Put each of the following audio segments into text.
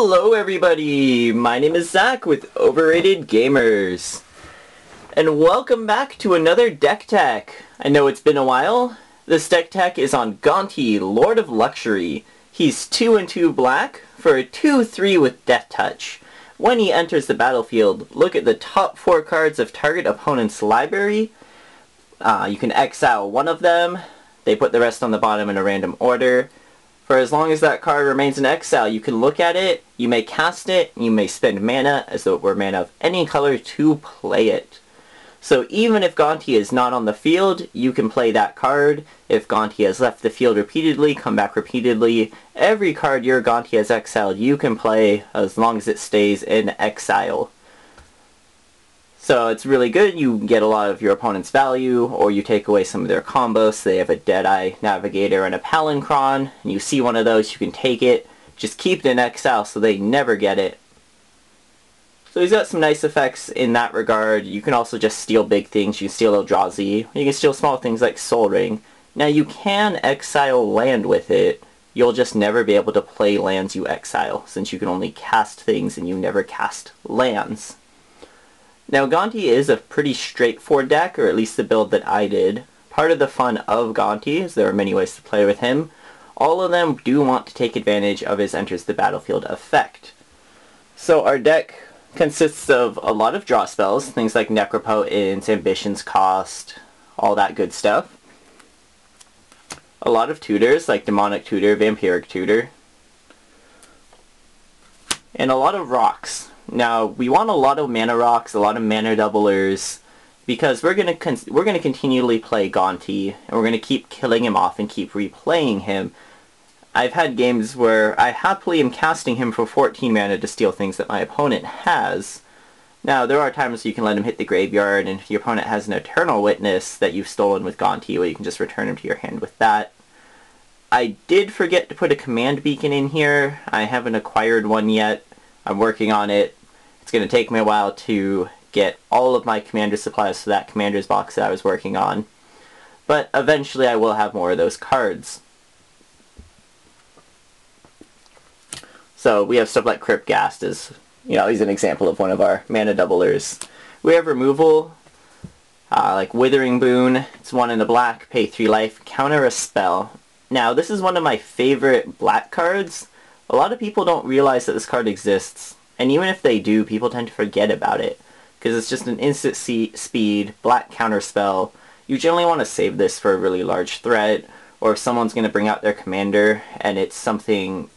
Hello everybody, my name is Zach with Overrated Gamers. And welcome back to another deck tech. I know it's been a while. This deck tech is on Gonti, Lord of Luxury. He's 2 and 2 black for a 2/3 with Death Touch. When he enters the battlefield, look at the top 4 cards of target opponent's library. You can exile one of them. They put the rest on the bottom in a random order. For as long as that card remains in exile, you can look at it, you may cast it, you may spend mana, as though it were mana of any color, to play it. So even if Gonti is not on the field, you can play that card. If Gonti has left the field repeatedly, come back repeatedly, every card your Gonti has exiled you can play as long as it stays in exile. So it's really good. You get a lot of your opponent's value, or you take away some of their combos. So they have a Deadeye, Navigator, and a Palinchron, and you see one of those, you can take it. Just keep it in exile so they never get it. So he's got some nice effects in that regard. You can also just steal big things. You can steal Eldrazi. You can steal small things like Soul Ring. Now you can exile land with it. You'll just never be able to play lands you exile, since you can only cast things and you never cast lands. Now Gonti is a pretty straightforward deck, or at least the build that I did. Part of the fun of Gonti is there are many ways to play with him. All of them do want to take advantage of his enters the battlefield effect. So our deck consists of a lot of draw spells, things like Necropotence, Ambition's Cost, all that good stuff. A lot of tutors like Demonic Tutor, Vampiric Tutor, and a lot of rocks. Now, we want a lot of mana rocks, a lot of mana doublers, because we're gonna continually play Gonti, and we're gonna keep killing him off and keep replaying him. I've had games where I happily am casting him for 14 mana to steal things that my opponent has. Now, there are times you can let him hit the graveyard, and if your opponent has an Eternal Witness that you've stolen with Gonti, well, you can just return him to your hand with that. I did forget to put a command beacon in here. I haven't acquired one yet. I'm working on it. It's going to take me a while to get all of my commander supplies for that commander's box that I was working on. But eventually I will have more of those cards. So we have stuff like Cryptghast as, he's an example of one of our mana doublers. We have removal, like Withering Boon. It's 1 in the black, pay 3 life, counter a spell. Now this is one of my favorite black cards. A lot of people don't realize that this card exists. And even if they do, people tend to forget about it, because it's just an instant speed, black counter spell. You generally want to save this for a really large threat, or if someone's going to bring out their commander, and it's something...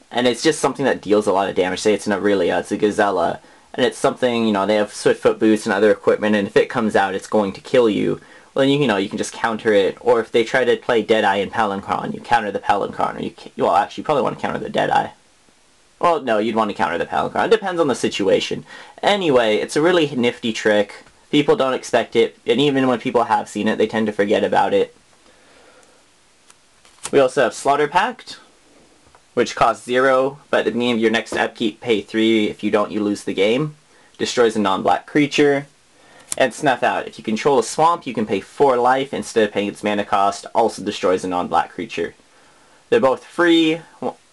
And it's just something that deals a lot of damage. Say it's an Aurelia, it's a Gazella, and it's something, they have Swiftfoot boots and other equipment, and if it comes out, it's going to kill you. Well, then you can just counter it, or if they try to play Deadeye and Palinchron, you counter the Palinchron, or well, actually, you probably want to counter the Deadeye. Well, no, you'd want to counter the Palinchron. It depends on the situation. Anyway, it's a really nifty trick. People don't expect it, and even when people have seen it, they tend to forget about it. We also have Slaughter Pact, which costs 0, but at the beginning of your next upkeep, pay 3. If you don't, you lose the game. Destroys a non-black creature. And Snuff Out. If you control a swamp, you can pay 4 life instead of paying its mana cost. Also destroys a non-black creature. They're both free.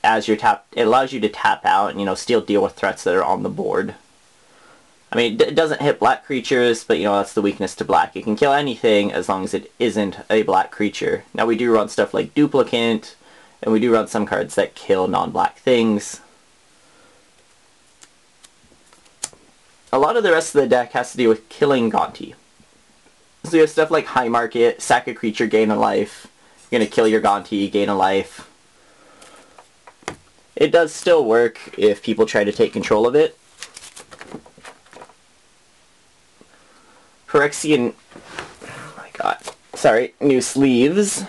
As you're tapped, it allows you to tap out and, still deal with threats that are on the board. I mean, it doesn't hit black creatures, but, that's the weakness to black. It can kill anything as long as it isn't a black creature. Now, we do run stuff like Duplicant, and we do run some cards that kill non-black things. A lot of the rest of the deck has to do with killing Gonti. So you have stuff like High Market, sack a creature, gain a life. You're going to kill your Gonti, gain a life. It does still work if people try to take control of it. Phyrexian... Oh my god. Sorry. New sleeves.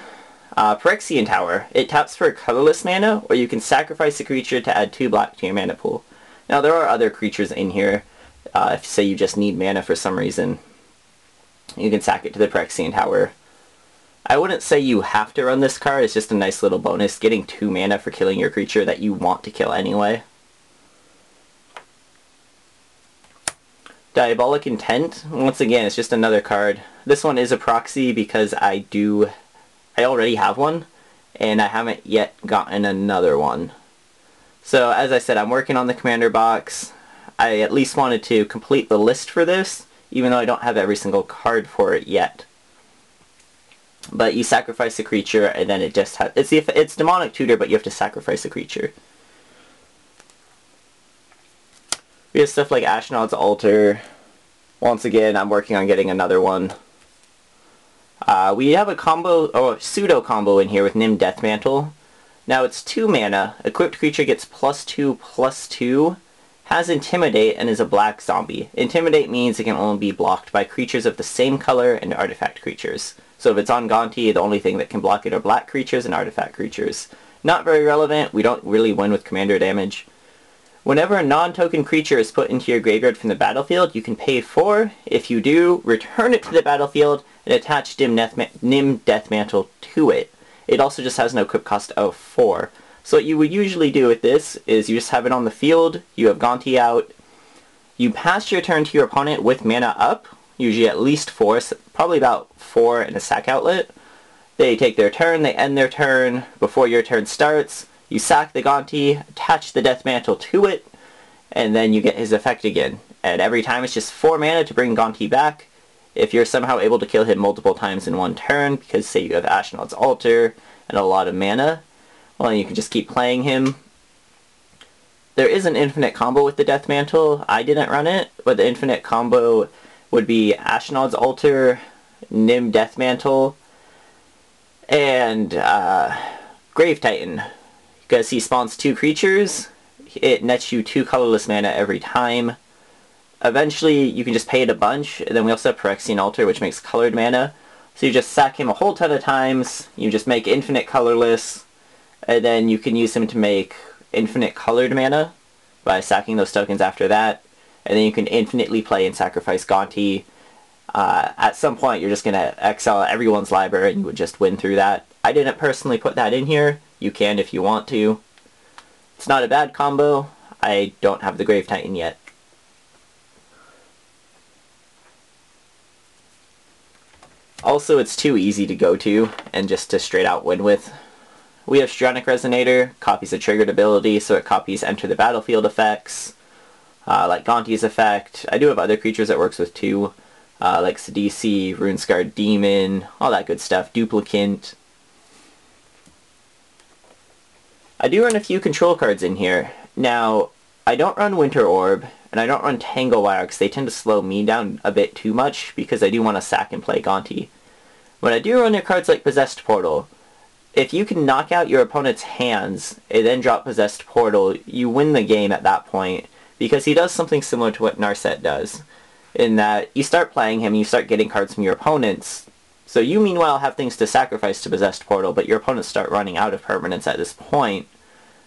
Phyrexian Tower. It taps for colorless mana, or you can sacrifice a creature to add 2 black to your mana pool. Now there are other creatures in here. If say you just need mana for some reason, you can sack it to the Phyrexian Tower. I wouldn't say you have to run this card, it's just a nice little bonus, getting 2 mana for killing your creature that you want to kill anyway. Diabolic Intent, once again, it's just another card. This one is a proxy because I already have one, and I haven't yet gotten another one. So as I said, I'm working on the commander box. I at least wanted to complete the list for this, even though I don't have every single card for it yet. But you sacrifice a creature, and then it just has... It's Demonic Tutor, but you have to sacrifice a creature. We have stuff like Ashnod's Altar. Once again, I'm working on getting another one. We have a combo, or pseudo combo in here with Nim Deathmantle. Now it's 2 mana, equipped creature gets +2/+2, has Intimidate, and is a black zombie. Intimidate means it can only be blocked by creatures of the same color and artifact creatures. So if it's on Gonti, the only thing that can block it are black creatures and artifact creatures. Not very relevant, we don't really win with commander damage. Whenever a non-token creature is put into your graveyard from the battlefield, you can pay 4. If you do, return it to the battlefield and attach Nim Deathmantle to it. It also just has an equip cost of 4. So what you would usually do with this is you just have it on the field, you have Gonti out, you pass your turn to your opponent with mana up, usually at least 4, so probably about 4 and a sack outlet. They take their turn, they end their turn, before your turn starts, you sack the Gonti, attach the Deathmantle to it, and then you get his effect again. And every time it's just 4 mana to bring Gonti back. If you're somehow able to kill him multiple times in one turn, because say you have Ashnod's Altar and a lot of mana, well, you can just keep playing him. There is an infinite combo with the Deathmantle. I didn't run it, but the infinite combo would be Ashnod's Altar, Nim Deathmantle, and Grave Titan. Because he spawns 2 creatures, it nets you 2 colorless mana every time. Eventually, you can just pay it a bunch, and then we also have Phyrexian Altar, which makes colored mana. So you just sack him a whole ton of times, you just make infinite colorless, and then you can use him to make infinite colored mana by sacking those tokens after that, and then you can infinitely play and sacrifice Gonti. At some point, you're just going to exile everyone's library, and you would just win through that. I didn't personally put that in here. You can if you want to. It's not a bad combo. I don't have the Grave Titan yet. Also, it's too easy to go to and just to straight out win with. We have Strionic Resonator, copies a triggered ability, so it copies enter the battlefield effects, like Gonti's effect. I do have other creatures that works with too, like Sidisi, Runescarred Demon, all that good stuff, Duplicant. I do run a few control cards in here. Now, I don't run Winter Orb, and I don't run Tangle Wire because they tend to slow me down a bit too much because I do want to sack and play Gonti. When I do run your cards like Possessed Portal, if you can knock out your opponent's hands and then drop Possessed Portal, you win the game at that point because he does something similar to what Narset does, in that you start playing him and you start getting cards from your opponents. So you meanwhile have things to sacrifice to Possessed Portal, but your opponents start running out of permanents at this point.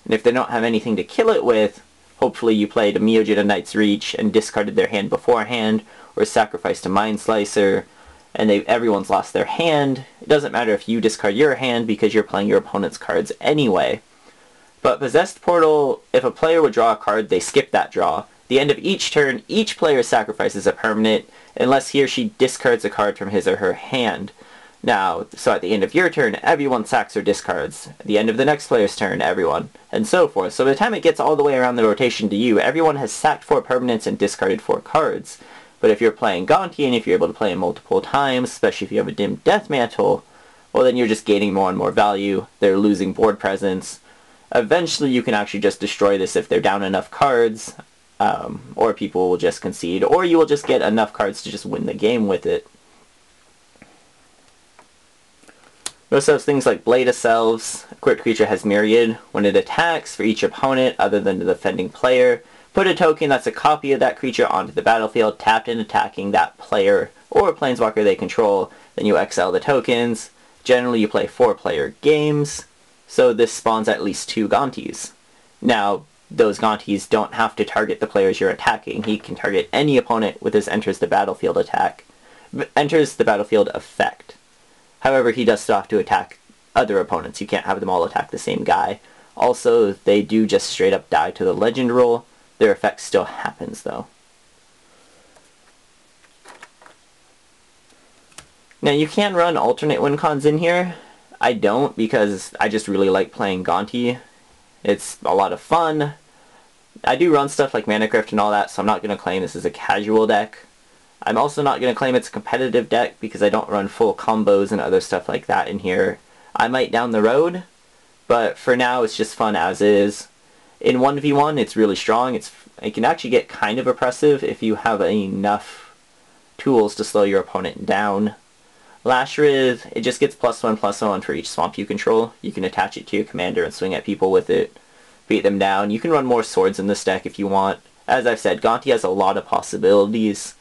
And if they don't have anything to kill it with, hopefully you played a Myojin of Night's Reach and discarded their hand beforehand, or sacrificed a Mind Slicer, and everyone's lost their hand. It doesn't matter if you discard your hand because you're playing your opponent's cards anyway. But Possessed Portal, if a player would draw a card, they skip that draw. At the end of each turn, each player sacrifices a permanent unless he or she discards a card from his or her hand. Now, so at the end of your turn, everyone sacks or discards. At the end of the next player's turn, everyone, and so forth. So by the time it gets all the way around the rotation to you, everyone has sacked 4 permanents and discarded 4 cards. But if you're playing Gonti, and if you're able to play him multiple times, especially if you have a Dim Deathmantle, well then you're just gaining more and more value. They're losing board presence. Eventually you can actually just destroy this if they're down enough cards, or people will just concede, or you will just get enough cards to just win the game with it. We also have things like Blade of Selves. Equipped creature has Myriad. When it attacks, for each opponent other than the defending player, put a token that's a copy of that creature onto the battlefield, tapped and attacking that player or planeswalker they control. Then you exile the tokens. Generally you play 4-player games, so this spawns at least 2 Gontis. Now, those Gontis don't have to target the players you're attacking. He can target any opponent with his enters the battlefield effect. However, he does still have to attack other opponents. You can't have them all attack the same guy. Also, they do just straight up die to the legend rule. Their effect still happens, though. Now, you can run alternate win cons in here. I don't, because I just really like playing Gonti. It's a lot of fun. I do run stuff like Mana Crypt and all that, so I'm not going to claim this is a casual deck. I'm also not going to claim it's a competitive deck because I don't run full combos and other stuff like that in here. I might down the road, but for now it's just fun as is. In 1v1 it's really strong. It can actually get kind of oppressive if you have enough tools to slow your opponent down. Lashrid, it just gets +1/+1 for each swamp you control. You can attach it to your commander and swing at people with it, beat them down. You can run more swords in this deck if you want. As I've said, Gonti has a lot of possibilities,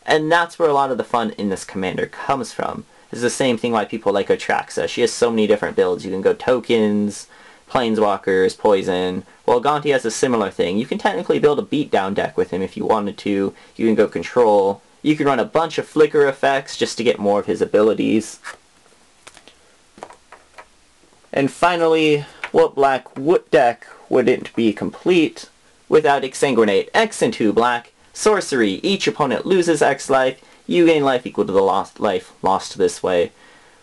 and that's where a lot of the fun in this commander comes from. It's the same thing why people like Atraxa. She has so many different builds. You can go tokens, planeswalkers, poison. Well, Gonti has a similar thing. You can technically build a beatdown deck with him if you wanted to. You can go control. You can run a bunch of flicker effects just to get more of his abilities. And finally, what deck wouldn't be complete without Exsanguinate? X and 2 black. Sorcery. Each opponent loses X life. You gain life equal to the life lost this way.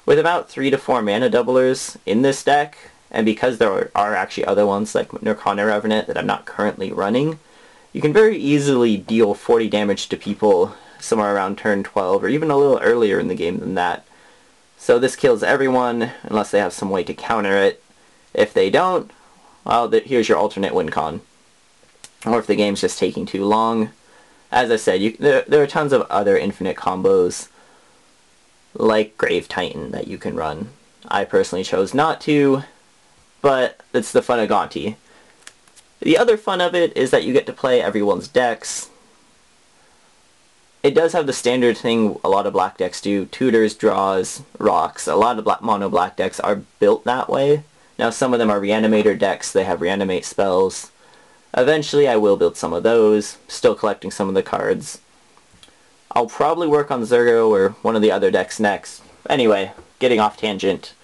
With about 3 to 4 mana doublers in this deck, and because there are actually other ones like Nirkana Revenant that I'm not currently running, you can very easily deal 40 damage to people somewhere around turn 12, or even a little earlier in the game than that. So this kills everyone, unless they have some way to counter it. If they don't, well, here's your alternate win con. Or if the game's just taking too long. As I said, there are tons of other infinite combos, like Grave Titan, that you can run. I personally chose not to, but it's the fun of Gonti. The other fun of it is that you get to play everyone's decks. It does have the standard thing a lot of black decks do: tutors, draws, rocks. A lot of mono black decks are built that way. Now some of them are reanimator decks, they have reanimate spells. Eventually I will build some of those, still collecting some of the cards. I'll probably work on Zergo or one of the other decks next. Anyway, getting off tangent.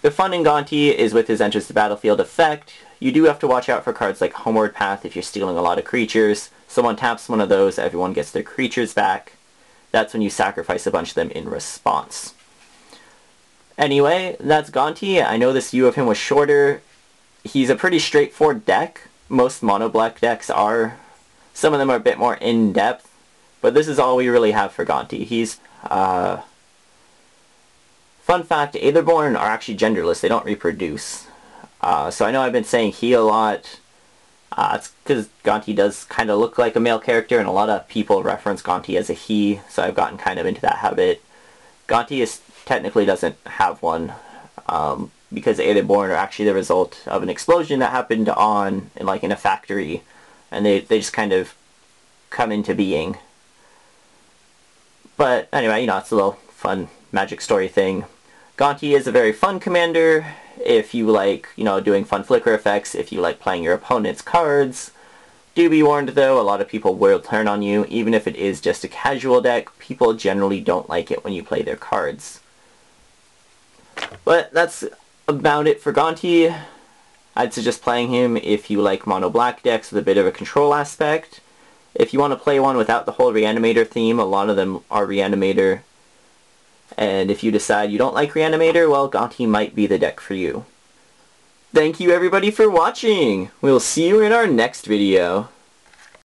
The fun in Gonti is with his enters the battlefield effect. You do have to watch out for cards like Homeward Path if you're stealing a lot of creatures. Someone taps one of those, everyone gets their creatures back. That's when you sacrifice a bunch of them in response. Anyway, that's Gonti. I know this view of him was shorter. He's a pretty straightforward deck. Most mono black decks are. Some of them are a bit more in-depth, but this is all we really have for Gonti. He's, fun fact, Aetherborn are actually genderless. They don't reproduce. So I know I've been saying he a lot. It's because Gonti does kind of look like a male character, and a lot of people reference Gonti as a he, so I've gotten kind of into that habit. Gonti technically doesn't have one, because Aetherborn are actually the result of an explosion that happened in a factory, and they just kind of come into being. But anyway, it's a little fun magic story thing. Gonti is a very fun commander if you like, doing fun flicker effects, if you like playing your opponent's cards. Do be warned though, a lot of people will turn on you. Even if it is just a casual deck, people generally don't like it when you play their cards. But that's about it for Gonti. I'd suggest playing him if you like mono black decks with a bit of a control aspect. If you want to play one without the whole Reanimator theme, a lot of them are Reanimator. And if you decide you don't like Reanimator, well, Gonti might be the deck for you. Thank you everybody for watching! We'll see you in our next video.